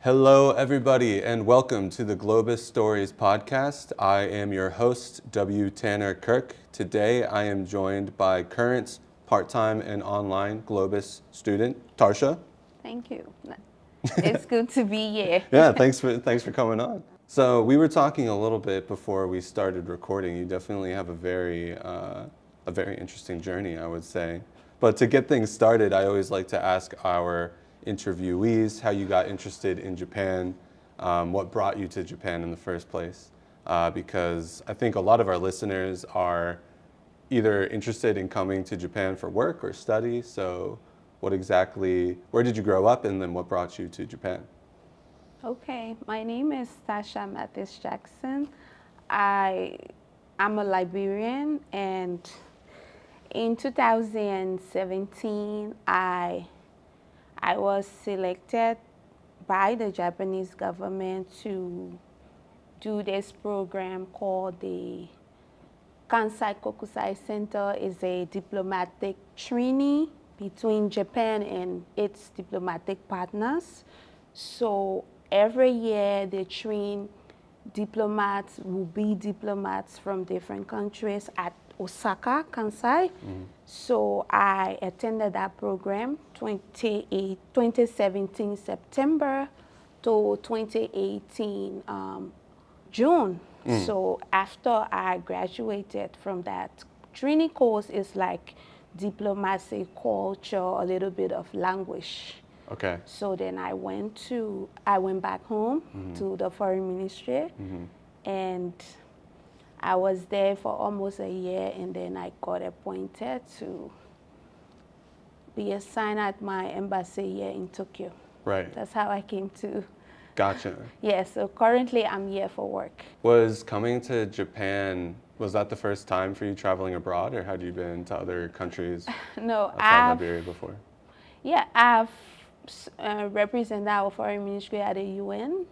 Hello, everybody, and welcome to the GLOBIS Stories podcast. I am your host, W. Tanner Kirk. Today, I am joined by current part-time and online GLOBIS student, Tarsha. Thank you. It's good to be here. Yeah, thanks for coming on. So we were talking a little bit before we started recording. You definitely have a very interesting journey, I would say. But to get things started, I always like to ask our interviewees how you got interested in Japan, what brought you to Japan in the first place, because I think a lot of our listeners are either interested in coming to Japan for work or study. So where did you grow up, and then what brought you to Japan? Okay, my name is Tarsha Mathias Jackson. I'm a Liberian, and in 2017, I was selected by the Japanese government to do this program called the Kansai Kokusai Center. Is a diplomatic training between Japan and its diplomatic partners. So every year they train diplomats, will-be diplomats from different countries at Osaka, Kansai. So I attended that program 2017 September to 2018 June. So after I graduated from that training course, it's like diplomacy, culture, a little bit of language. Okay. So then I went back home to the foreign ministry, and I was there for almost a year, and then I got appointed to be assigned at my embassy here in Tokyo. Right. That's how I came to. Gotcha. Yeah, so currently I'm here for work. Was coming to Japan, was that the first time for you traveling abroad, or had you been to other countries No, outside Liberia before? Yeah, I've represented our foreign ministry at the UN.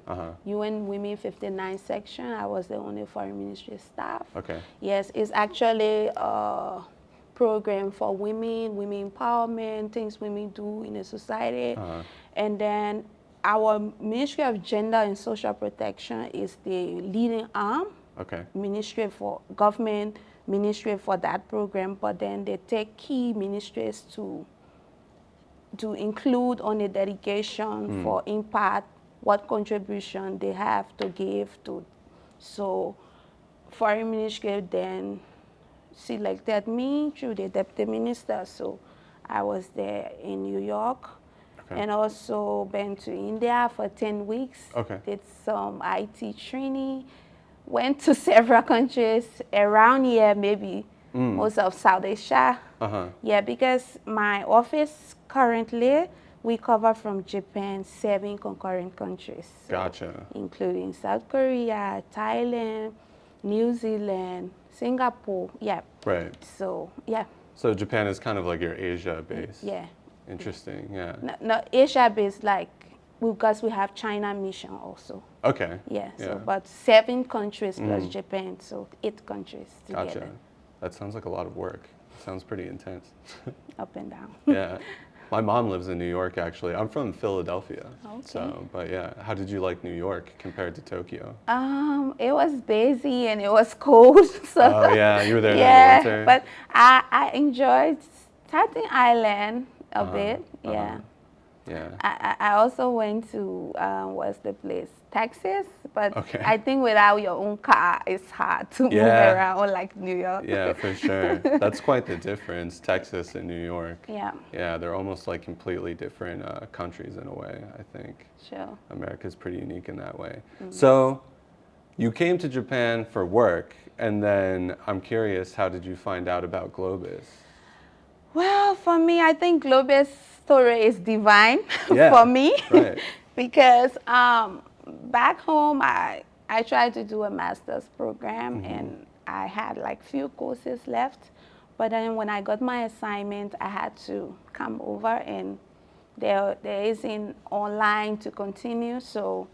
UN Women 59 section. I was the only foreign ministry staff. Okay. Yes, it's actually a program for women empowerment, things women do in the society. And then our Ministry of Gender and Social Protection is the leading arm. Okay. Ministry for government, ministry for that program, but then they take key ministries to include on the dedication for impact, what contribution they have to give to. So foreign ministry then selected me through the deputy minister. So I was there in New York. Okay. And also been to India for 10 weeks. Okay. Did some IT training, went to several countries around here, maybe most of South Asia. Yeah, because my office currently, we cover from Japan 7 concurrent countries. So Gotcha. including South Korea, Thailand, New Zealand, Singapore. Yeah. Right. So, yeah. So Japan is kind of like your Asia base. Yeah. Interesting, yeah. No, Asia base, like, because we have China mission also. Okay. Yeah, so but 7 countries plus Japan, so 8 countries together. Gotcha. That sounds like a lot of work. Sounds pretty intense. Up and down. Yeah. My mom lives in New York, actually. I'm from Philadelphia. Okay. So, but yeah, how did you like New York compared to Tokyo? It was busy and it was cold. So Oh yeah, you were there yeah, in the winter. but I enjoyed Staten Island a bit. Yeah. Yeah. I also went to what's the place? Texas, but Okay. I think without your own car, it's hard to move around like New York. Yeah, for sure. That's quite the difference, Texas and New York. Yeah. Yeah, they're almost like completely different countries in a way, I think. Sure. America's pretty unique in that way. So you came to Japan for work, and then I'm curious, how did you find out about GLOBIS? Well, for me, I think GLOBIS story is divine Yeah, for me. Right. Because back home, I tried to do a master's program and I had like few courses left. But then when I got my assignment, I had to come over, and there isn't online to continue. So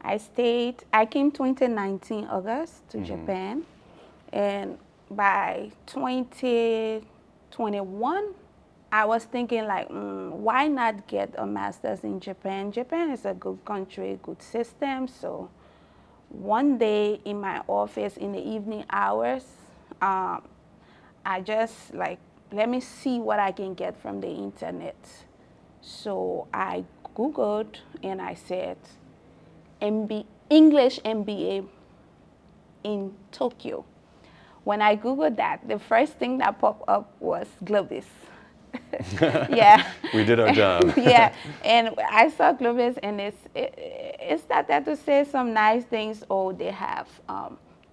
I stayed. I came 2019 August to Japan, and by 2021, I was thinking like, why not get a master's in Japan? Japan is a good country, good system. So one day in my office in the evening hours, I just like, let me see what I can get from the internet. So I Googled and I said, English MBA in Tokyo. When I Googled that, the first thing that popped up was GLOBIS. Yeah. We did our job. Yeah, and I saw GLOBIS, and it started to say some nice things. Oh, they have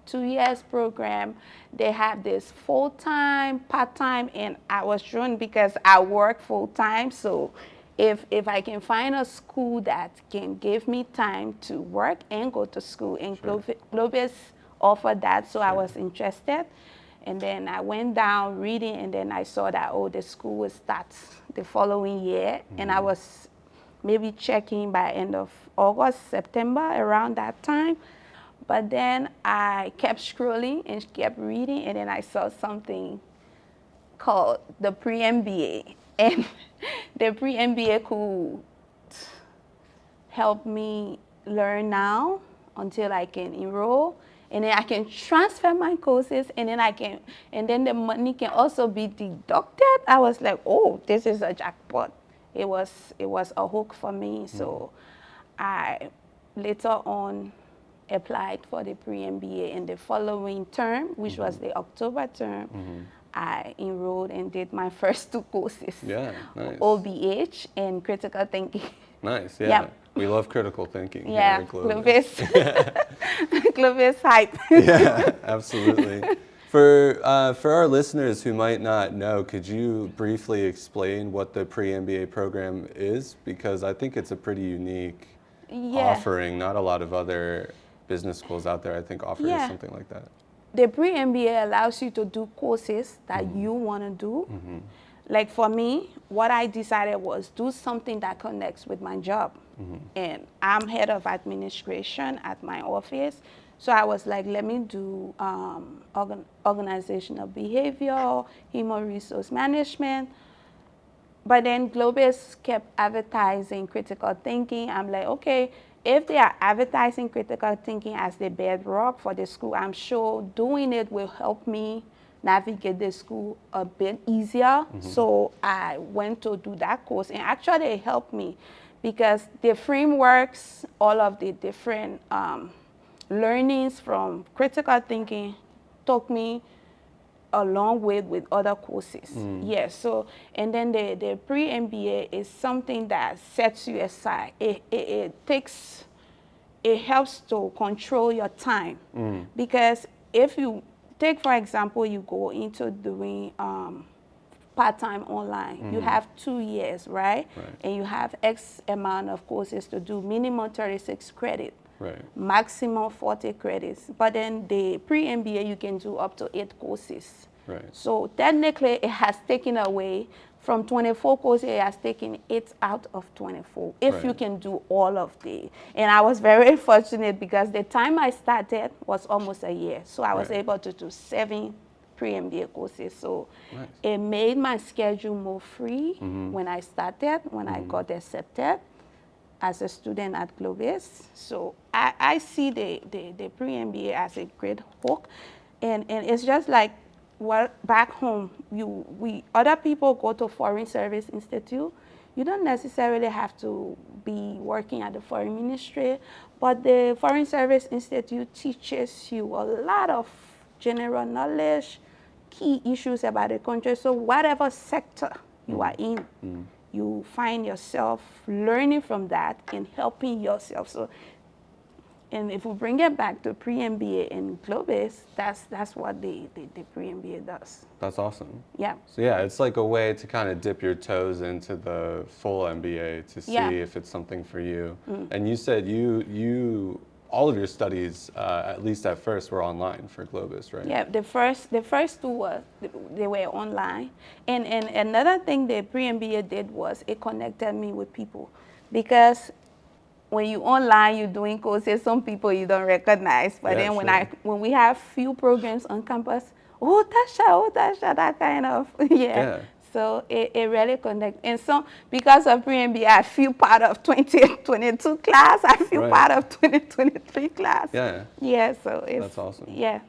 2 years program. They have this full-time, part-time, and I was drawn because I work full-time. So if I can find a school that can give me time to work and go to school, and Sure. GLOBIS offered that, so I Sure. was interested. And then I went down reading, and then I saw that, oh, the school will start the following year. And I was maybe checking by end of August, September, around that time. But then I kept scrolling and kept reading, and then I saw something called the Pre-MBA. And the Pre-MBA could help me learn now until I can enroll, and then I can transfer my courses, and then the money can also be deducted. I was like, oh, this is a jackpot. It was a hook for me. So I later on applied for the Pre-MBA in the following term, which was the October term. I enrolled and did my first 2 courses. Yeah, nice. OBH and critical thinking. Nice, yeah. Yep. We love critical thinking. Yeah, here at GLOBIS. GLOBIS hype. Yeah, absolutely. For our listeners who might not know, could you briefly explain what the Pre-MBA program is? Because I think it's a pretty unique offering. Not a lot of other business schools out there, I think, offer something like that. The Pre-MBA allows you to do courses that you want to do. Like for me, what I decided was do something that connects with my job. And I'm head of administration at my office. So I was like, let me do organizational behavior, human resource management. But then GLOBIS kept advertising critical thinking. I'm like, okay, if they are advertising critical thinking as the bedrock for the school, I'm sure doing it will help me navigate the school a bit easier. So I went to do that course, and actually it helped me because the frameworks, all of the different learnings from critical thinking took me a long way with other courses. Yes, so, and then the Pre-MBA is something that sets you aside. It helps to control your time. Because if you take, for example, you go into doing part-time online, you have 2 years, right? And you have X amount of courses to do, minimum 36 credits. Maximum 40 credits. But then the Pre-MBA, you can do up to 8 courses. So technically, it has taken away from 24 courses, it has taken 8 out of 24, if you can do all of the. And I was very fortunate because the time I started was almost a year. So I was able to do 7 Pre-MBA courses. So it made my schedule more free when I started, when I got accepted as a student at GLOBIS. So I see the Pre-MBA as a great hook. And it's just like, well, back home, other people go to Foreign Service Institute. You don't necessarily have to be working at the Foreign Ministry, but the Foreign Service Institute teaches you a lot of general knowledge, key issues about the country. So whatever sector you are in, you find yourself learning from that and helping yourself. So, and if we bring it back to Pre-MBA and GLOBIS, that's what the Pre-MBA does. That's awesome. Yeah. So yeah, it's like a way to kind of dip your toes into the full MBA to see if it's something for you. And you said you all of your studies, at least at first, were online for GLOBIS, right? Yeah, the first 2 they were online. And another thing the Pre-MBA did was it connected me with people, because when you online, you're doing courses, some people you don't recognize. But then when we have few programs on campus, oh Tarsha, that kind of, so it really connects. And so because of Pre-MBA, I feel part of 2022 class. I feel Right. part of 2023 class. Yeah. Yeah, so it's... That's awesome. Yeah.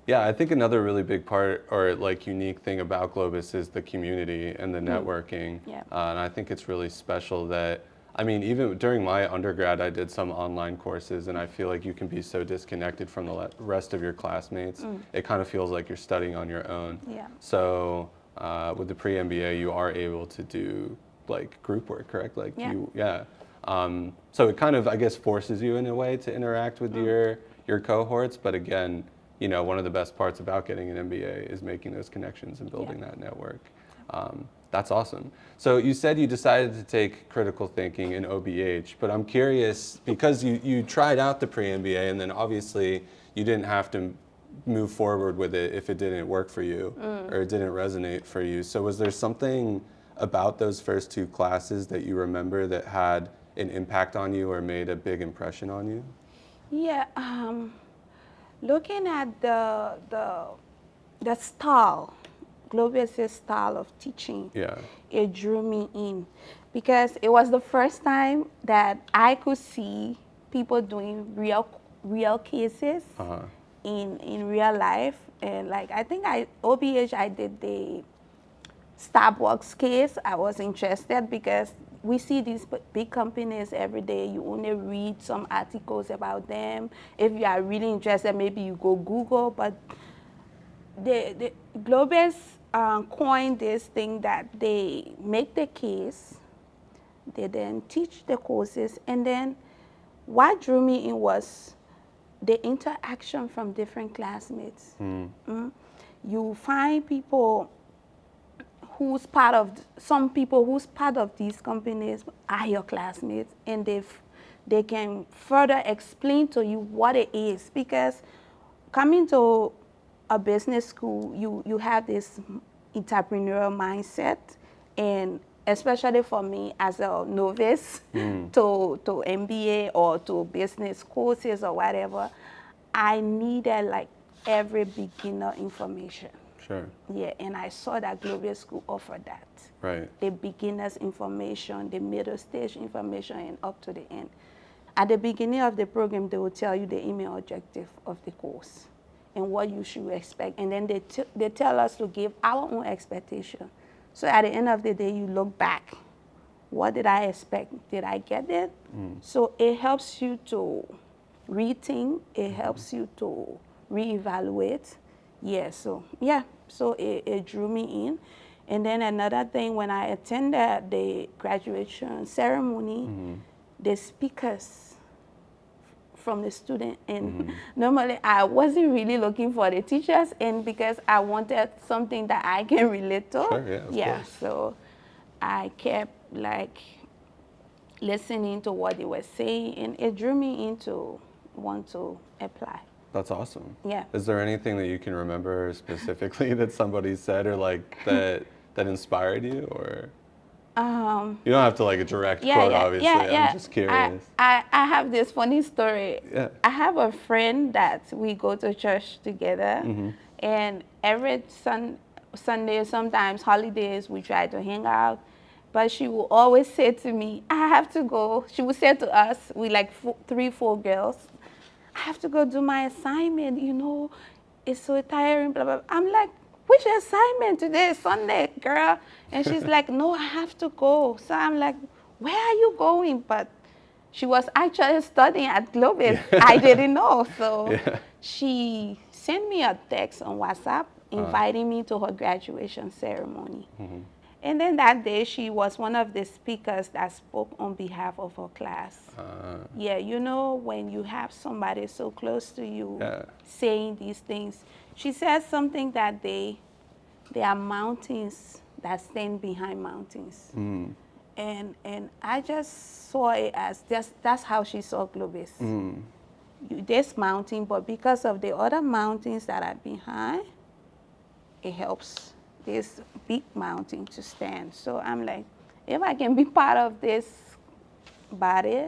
Yeah, I think another really big part or like unique thing about GLOBIS is the community and the networking. Yeah. And I think it's really special that, I mean, even during my undergrad, I did some online courses, and I feel like you can be so disconnected from the rest of your classmates. It kind of feels like you're studying on your own. Yeah. So with the Pre-MBA, you are able to do like group work, correct? Like Yeah. So it kind of, I guess, forces you in a way to interact with your cohorts. But again, you know, one of the best parts about getting an MBA is making those connections and building that network. That's awesome. So you said you decided to take critical thinking in OBH, but I'm curious, because you tried out the Pre-MBA and then obviously you didn't have to move forward with it if it didn't work for you or it didn't resonate for you. So was there something about those first two classes that you remember that had an impact on you or made a big impression on you? Yeah, looking at the style, GLOBIS' style of teaching, it drew me in because it was the first time that I could see people doing real cases in real life. And like, I think OBH, I did the Starbucks case. I was interested because we see these big companies every day. You only read some articles about them. If you are really interested, maybe you go Google. But the GLOBIS coined this thing that they make the case, they then teach the courses, and then what drew me in was the interaction from different classmates. You find people who's part of, some people who's part of these companies are your classmates, and they can further explain to you what it is. Because coming to a business school, you have this entrepreneurial mindset, and especially for me as a novice to MBA or to business courses or whatever, I needed like every beginner information. Sure. Yeah, and I saw that GLOBIS School offered that. Right. The beginner's information, the middle stage information, and up to the end. At the beginning of the program, they will tell you the email objective of the course and what you should expect. And then they tell us to give our own expectation. So at the end of the day, you look back. What did I expect? Did I get it? So it helps you to rethink. It helps you to reevaluate. Yeah, so it drew me in. And then another thing, when I attended the graduation ceremony, the speakers from the student, and normally I wasn't really looking for the teachers, and because I wanted something that I can relate to. Sure, yeah, of course. So I kept like listening to what they were saying, and it drew me into want to apply. That's awesome. Yeah. Is there anything that you can remember specifically that somebody said or like that inspired you, or? You don't have to like a direct quote, obviously. I'm just curious. I have this funny story. Yeah. I have a friend that we go to church together, and every Sunday, sometimes holidays, we try to hang out. But she will always say to me, I have to go. She would say to us, we like 3-4 girls, I have to go do my assignment, you know, it's so tiring, blah, blah, blah. I'm like, which assignment? Today is Sunday, girl. And she's like, no, I have to go. So I'm like, where are you going? But she was actually studying at GLOBIS. I didn't know. So she sent me a text on WhatsApp inviting me to her graduation ceremony. And then that day, she was one of the speakers that spoke on behalf of her class. Yeah, you know, when you have somebody so close to you saying these things, she said something that there are mountains that stand behind mountains. And I just saw it as that's how she saw GLOBIS. This mountain, but because of the other mountains that are behind, it helps this big mountain to stand. So I'm like, if I can be part of this body.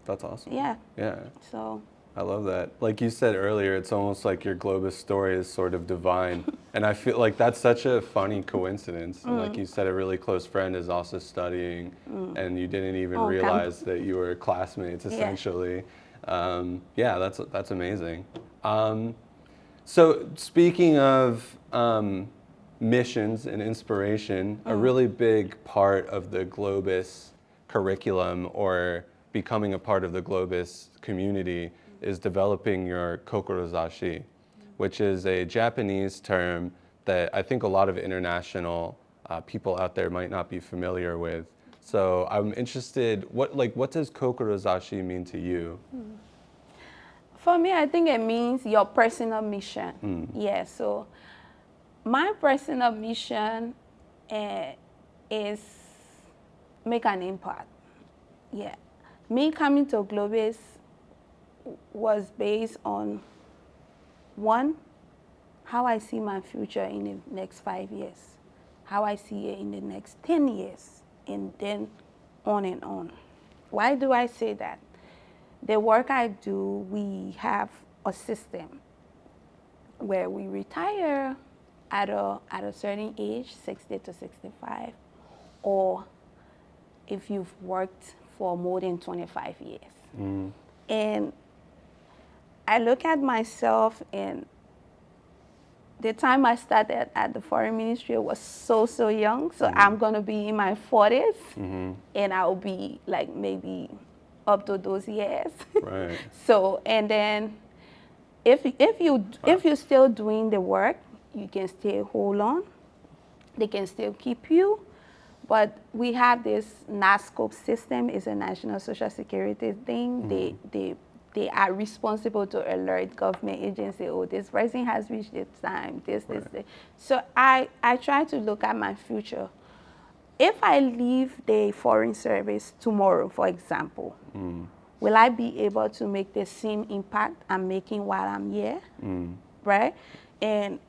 That's awesome. Yeah. Yeah. So. I love that. Like you said earlier, it's almost like your GLOBIS story is sort of divine. And I feel like that's such a funny coincidence. And like you said, a really close friend is also studying, and you didn't even realize that you were classmates, essentially. Yeah, that's amazing. So speaking of missions and inspiration, a really big part of the GLOBIS curriculum or becoming a part of the GLOBIS community is developing your kokorozashi, which is a Japanese term that I think a lot of international people out there might not be familiar with. So I'm interested, what does kokorozashi mean to you? For me, I think it means your personal mission. Yeah, so my personal mission is make an impact. Yeah, me coming to GLOBIS was based on, one, how I see my future in the next 5 years, how I see it in the next 10 years, and then on and on. Why do I say that? The work I do, we have a system where we retire at a certain age, 60 to 65, or if you've worked for more than 25 years. And I look at myself, and the time I started at the foreign ministry was so young. So I'm gonna be in my 40s, and I'll be like maybe up to those years. Right. So, and then if you're still doing the work, you can still hold on. They can still keep you. But we have this NASCOP system, is a national social security thing. They are responsible to alert government agency, oh, this person has reached its time, this. So I try to look at my future. If I leave the foreign service tomorrow, for example, will I be able to make the same impact I'm making while I'm here? Right? And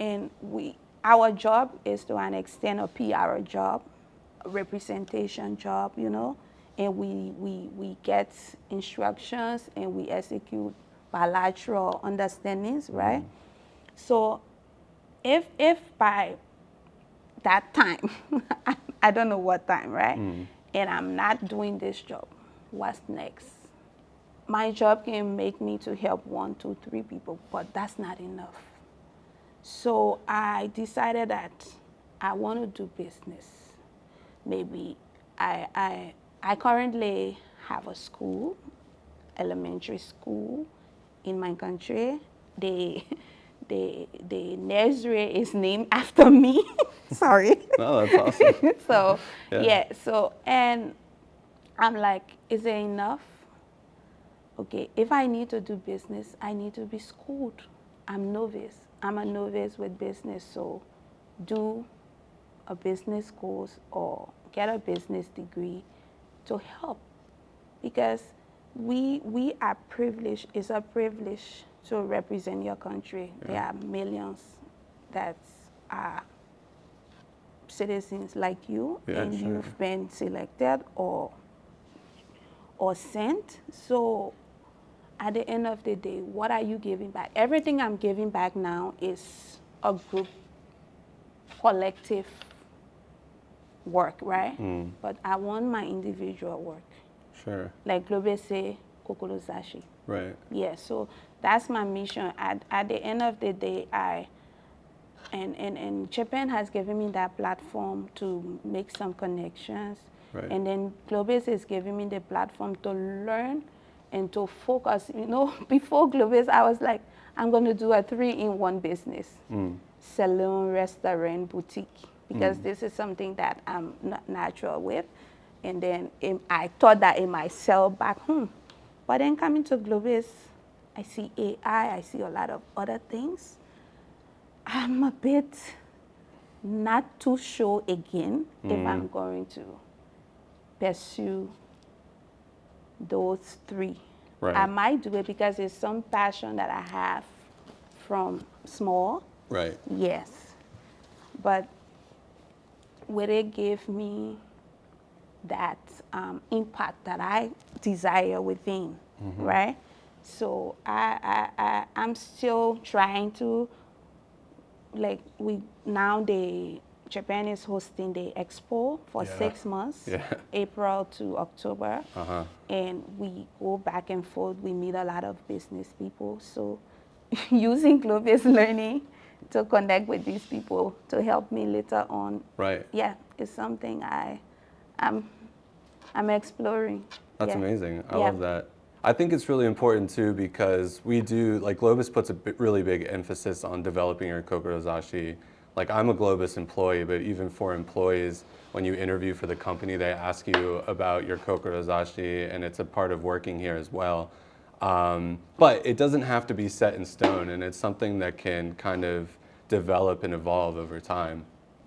our job is to an extent a PR job, a representation job, you know, and we get instructions and we execute bilateral understandings, right? So if by that time, I don't know what time, right? And I'm not doing this job, what's next? My job can make me to help 1, 2, 3 people, but that's not enough. So I decided that I want to do business. Maybe I currently have a school, elementary school in my country. The nursery is named after me. Sorry. Oh, that's awesome. So yeah, so and I'm like, is it enough? Okay, if I need to do business, I need to be schooled. I'm a novice with business, so do a business course or get a business degree to help, because we are privileged. It's a privilege to represent your country. There are millions that are citizens like you, and you've been selected or sent. So at the end of the day, what are you giving back? Everything I'm giving back now is a group, collective work, right? But I want my individual work. Sure. Like GLOBIS say, kokorozashi. Right. Yeah, so that's my mission. At the end of the day, and Japan has given me that platform to make some connections. Right. And then GLOBIS is giving me the platform to learn and to focus. You know, before GLOBIS, I was like, I'm going to do a 3-in-1 business. Salon, restaurant, boutique. Because this is something that I'm not natural with. And then I thought that it might sell back home. But then coming to GLOBIS, I see AI, I see a lot of other things. I'm a bit not too sure again if I'm going to pursue those 3. Right. I might do it because it's some passion that I have from small. Right. Yes. But will it give me that impact that I desire within, right? So I'm still trying to, like, Japan is hosting the expo for 6 months, April to October. And we go back and forth. We meet a lot of business people. So using GLOBIS Learning to connect with these people to help me later on. Right. Yeah, it's something I'm exploring. That's amazing. I love that. I think it's really important too because we do, like GLOBIS puts a really big emphasis on developing your kokorozashi. Like I'm a GLOBIS employee, but even for employees, when you interview for the company, they ask you about your kokorozashi, and it's a part of working here as well. But it doesn't have to be set in stone, and it's something that can kind of develop and evolve over time.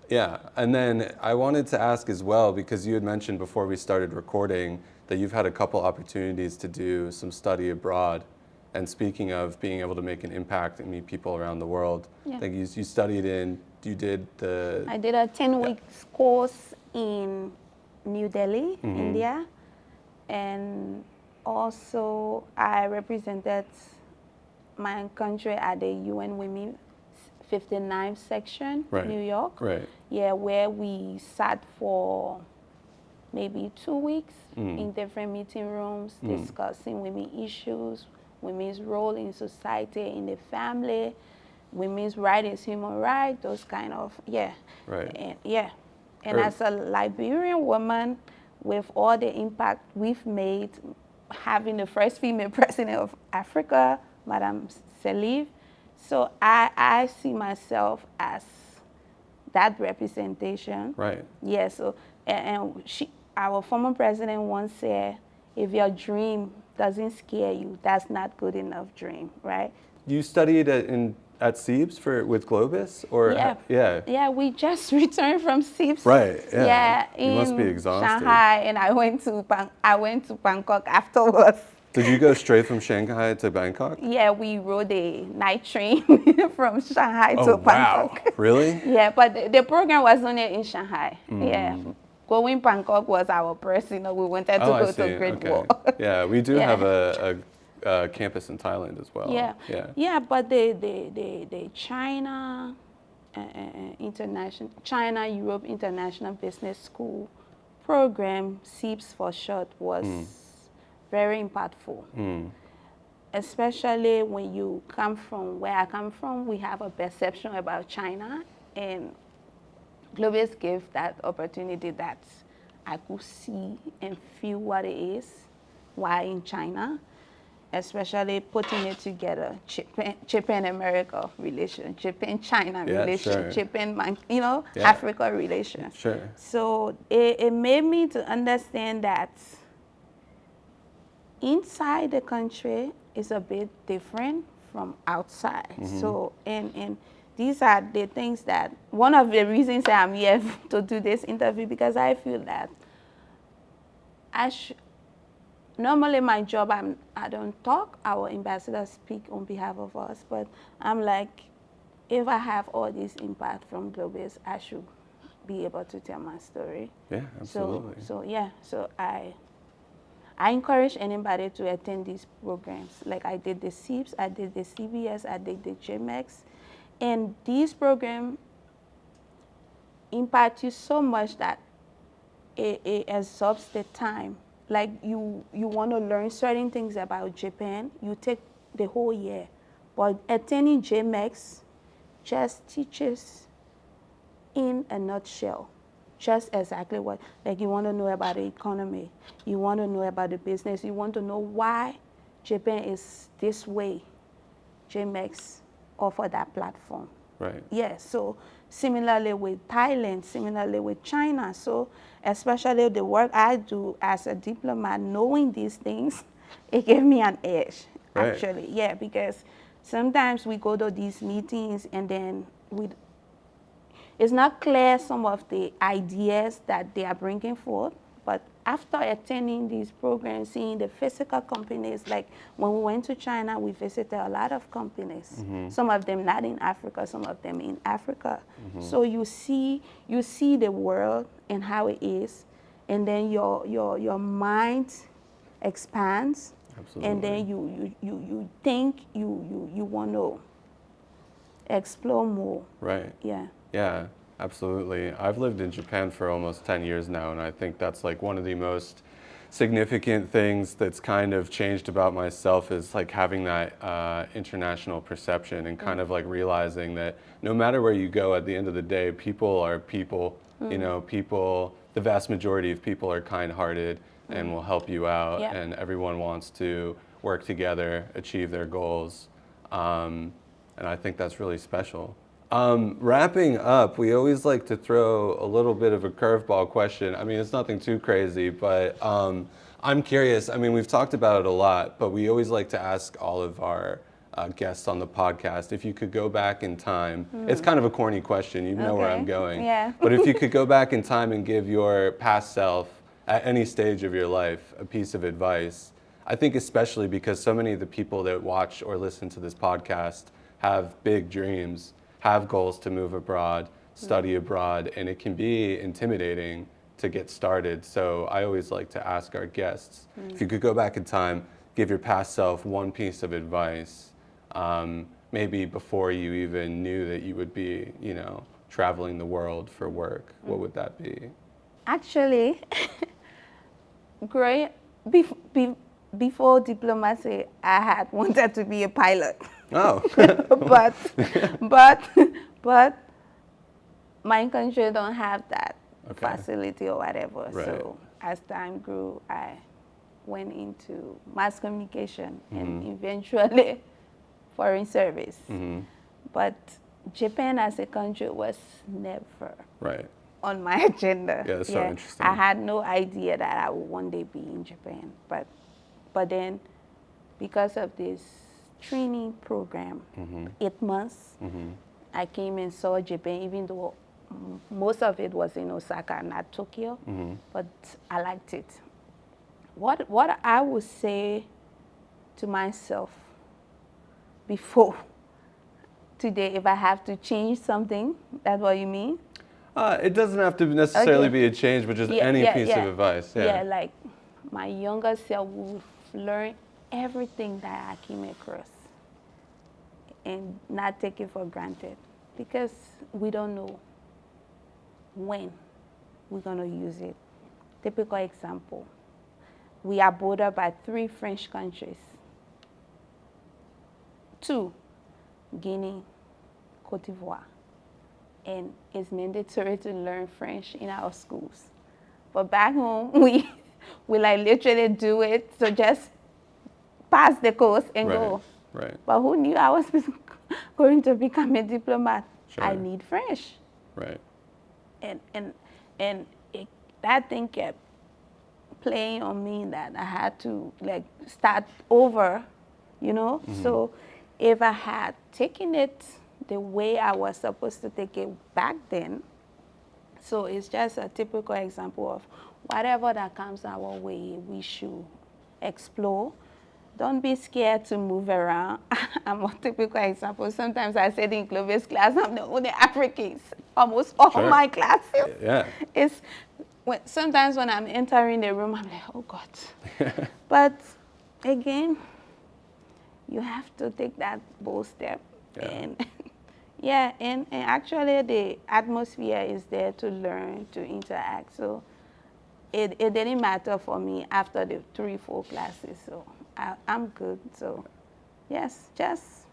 Yeah, and then I wanted to ask as well, because you had mentioned before we started recording that you've had a couple opportunities to do some study abroad. And speaking of being able to make an impact and meet people around the world, I think you studied I did a 10-week course in New Delhi, India. And also I represented my country at the UN Women 59th section, New York. Yeah, where we sat for maybe 2 weeks in different meeting rooms discussing women issues, women's role in society, in the family, women's rights, human rights, those kind of, And as a Liberian woman, with all the impact we've made, having the first female president of Africa, Madame Salif, so I see myself as that representation. Yeah, so, and our former president once said, if your dream doesn't scare you, that's not good enough dream, right? You studied at CEIBS with GLOBIS, or yeah, we just returned from CEIBS. You must be exhausted. Shanghai, and I went to Bangkok afterwards. Did you go straight from Shanghai to Bangkok? Yeah, we rode a night train from Shanghai to Bangkok. Wow, really? Yeah, but the program was only in Shanghai. Yeah. Going Bangkok was our personal. We wanted to go to Great Wall. Yeah, we do have a campus in Thailand as well. Yeah, but the China Europe International Business School program, CEIBS for short, was very impactful. Especially when you come from where I come from, we have a perception about China, and GLOBIS gave that opportunity that I could see and feel what it is while in China, especially putting it together, Japan-America relation, Japan-China relation, Africa relation. So it made me to understand that inside the country is a bit different from outside. So, and these are the things that, one of the reasons that I'm here to do this interview, because I feel that normally my job, I don't talk, our ambassadors speak on behalf of us, but I'm like, if I have all this impact from GLOBIS, I should be able to tell my story. Yeah, absolutely. So I encourage anybody to attend these programs. Like I did the CEIBS, I did the CBS, I did the GMX. And these programs impact you so much that it absorbs the time. Like you want to learn certain things about Japan, you take the whole year. But attending GMX just teaches in a nutshell. Just exactly what, like you want to know about the economy, you want to know about the business, you want to know why Japan is this way. GMX offer that platform. Yeah, so similarly with Thailand, similarly with China. So especially the work I do as a diplomat, knowing these things, it gave me an edge, actually. Yeah, because sometimes we go to these meetings and then it's not clear some of the ideas that they are bringing forth, but after attending these programs, seeing the physical companies, like when we went to China, we visited a lot of companies. Some of them not in Africa, some of them in Africa. So you see the world and how it is, and then your mind expands. Absolutely. And then you think you want to explore more. Right. Yeah. Yeah, absolutely. I've lived in Japan for almost 10 years now, and I think that's like one of the most significant things that's kind of changed about myself is like having that international perception and kind of like realizing that no matter where you go, at the end of the day, people are people. You know, people, the vast majority of people are kind-hearted and will help you out, Yep. and everyone wants to work together, achieve their goals. And I think that's really special. Wrapping up, we always like to throw a little bit of a curveball question. I mean, it's nothing too crazy, but I'm curious. I mean, we've talked about it a lot, but we always like to ask all of our guests on the podcast if you could go back in time. It's kind of a corny question, you know where I'm going. Yeah. But if you could go back in time and give your past self at any stage of your life a piece of advice, I think especially because so many of the people that watch or listen to this podcast have big dreams, have goals to move abroad, study abroad, and it can be intimidating to get started. So I always like to ask our guests, if you could go back in time, give your past self one piece of advice, maybe before you even knew that you would be, you know, traveling the world for work, what would that be? Actually, growing before diplomacy, I had wanted to be a pilot. Oh. but my country don't have that facility or whatever. Right. So as time grew, I went into mass communication and eventually foreign service. But Japan as a country was never Right. on my agenda. Yeah, that's so interesting. I had no idea that I would one day be in Japan. But then because of this training program, 8 months, I came and saw Japan, even though most of it was in Osaka, not Tokyo, but I liked it. What I would say to myself before today, if I have to change something, that's what you mean? It doesn't have to necessarily be a change, but just any piece of advice. Yeah, like my younger self would learn everything that I came across and not take it for granted, because we don't know when we're going to use it. Typical example, we are bordered by 3 French countries. 2, Guinea, Cote d'Ivoire. And it's mandatory to learn French in our schools. But back home, we like literally do it, so just pass the course and go. Right. But who knew I was going to become a diplomat? Sure. I need French. Right. And that thing kept playing on me that I had to like start over, you know? So if I had taken it the way I was supposed to take it back then, so it's just a typical example of whatever that comes our way, we should explore. Don't be scared to move around. I'm a typical example. Sometimes I said in GLOBIS class, I'm the only African. Almost all my classes. Yeah. It's sometimes when I'm entering the room, I'm like, oh God. But again, you have to take that bold step. And actually the atmosphere is there to learn, to interact. So it didn't matter for me after the 3-4 classes. So I'm good. So yes, just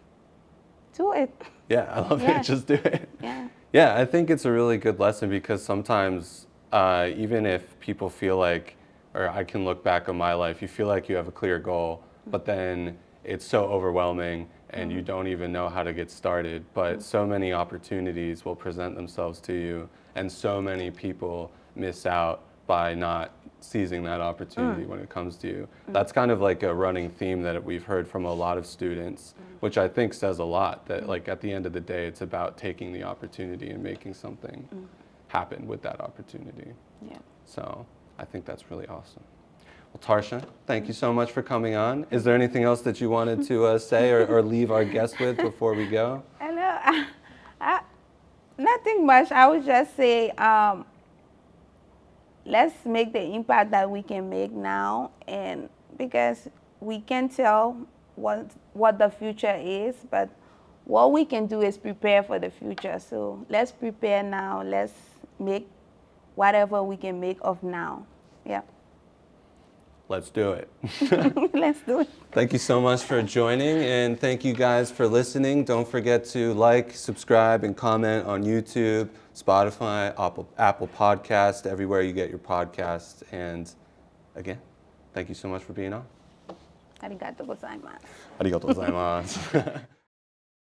do it. Yeah, I love it. Just do it. Yeah. Yeah, I think it's a really good lesson, because sometimes even if people feel like, or I can look back on my life, you feel like you have a clear goal, but then it's so overwhelming and you don't even know how to get started. But so many opportunities will present themselves to you, and so many people miss out by not seizing that opportunity when it comes to you. That's kind of like a running theme that we've heard from a lot of students, which I think says a lot, that like at the end of the day, it's about taking the opportunity and making something happen with that opportunity. Yeah. So I think that's really awesome. Well, Tarsha, thank you so much for coming on. Is there anything else that you wanted to say or leave our guests with before we go? Hello. Nothing much. I would just say, let's make the impact that we can make now, and because we can tell what the future is, but what we can do is prepare for the future. So let's prepare now. Let's make whatever we can make of now. Yeah. Let's do it. Let's do it. Thank you so much for joining, and thank you guys for listening. Don't forget to like, subscribe, and comment on YouTube, Spotify, Apple Podcast, everywhere you get your podcasts. And again, thank you so much for being on. Arigatou gozaimasu. Arigatou gozaimasu.